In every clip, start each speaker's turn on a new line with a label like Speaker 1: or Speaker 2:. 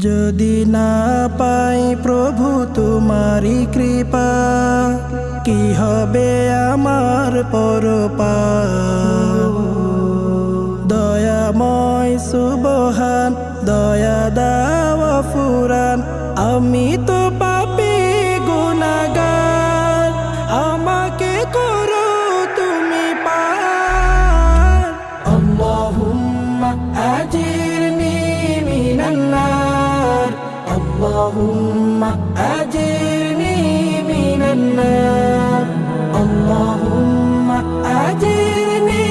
Speaker 1: যদি না পাই প্রভু তোমারি কৃপা, কি হবে আমার পরপার। দয়াময় সুবহান, দয়া দাও ফুরান, আমি তো পাপী গুনাহগার, আমাকে করো তুমি পার। আল্লাহুম্মা আজিরনি মিনান নার, আল্লাহুম্মা আজিরনি মিনান নার, আল্লাহুম্মা আজিরনি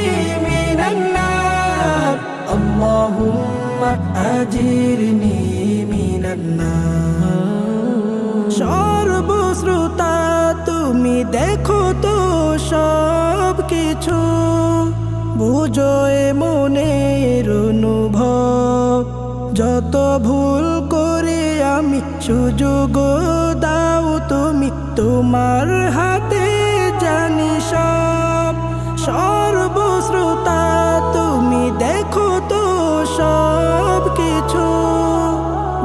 Speaker 1: মিনান নার, আল্লাহুম্মা আজিরনি মিনান নার। সর্বশ্রোতা তুমি দেখো তো সব কিছু, বুঝো এ মনের অনুভব। যত ভুল করে আমি সুযোগ দাও তুমি, তোমার হাতে জানি সব। সর্বশ্রোতা তুমি দেখো তো সব কিছু,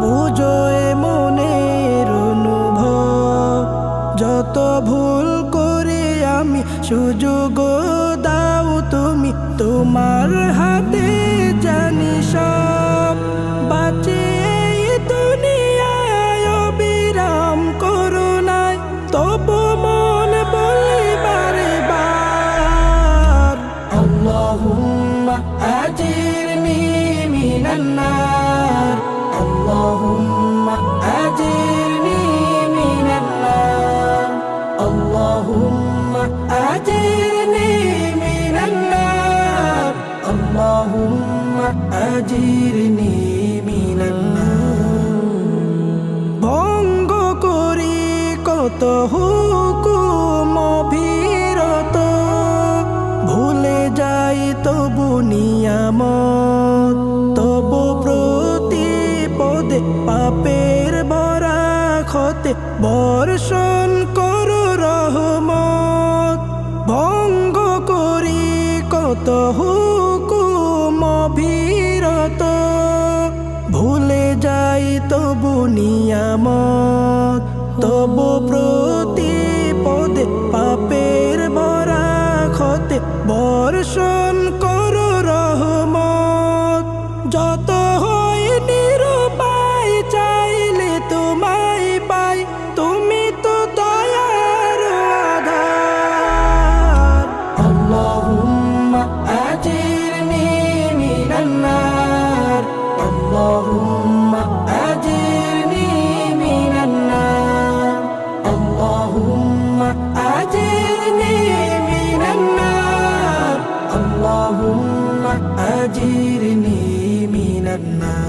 Speaker 1: বুঝো এ মনের অনুভব। যত ভুল করে আমি সুযোগ দাও তুমি, তোমার হাতে জানি সব। বাঁচে এই দুনিয়ায় অবিরাম করুণায়, তবু মন বলি বারে বার। আল্লাহুম্মা আজিরনি মিনান নার, আল্লাহুম্মা আজিরনি মিনান নার, আল্লাহুম্মা আজিরনি মিনান নার, আল্লাহুম্মা আজিরনি মিনান নার। ভঙ্গ করি কত হুকুম অবিরত, ভুলে যাই তবু নিয়ামত। তবু প্রতিপদে পাপের বরাখতে বর্ষণ করো রহমত। ভঙ্গ করি কত হুকুম অবিরত, ভুলে যাই তবু নিয়ামত। তবু প্রতিপদে পাপের বরাখতে বর্ষণ করো রহমত। যত হয় নিরুপায় চাইলে তোমায় পাই, তুমি তো দয়ার আধার। আল্লাহুম্মা আজিরনি মিনান নার, আল্লাহুম্মা আজিরনি মিনান নার, আল্লাহুম্মা আজিরনি মিনান নার, আল্লাহুম্মা আজিরনি মিনান নার।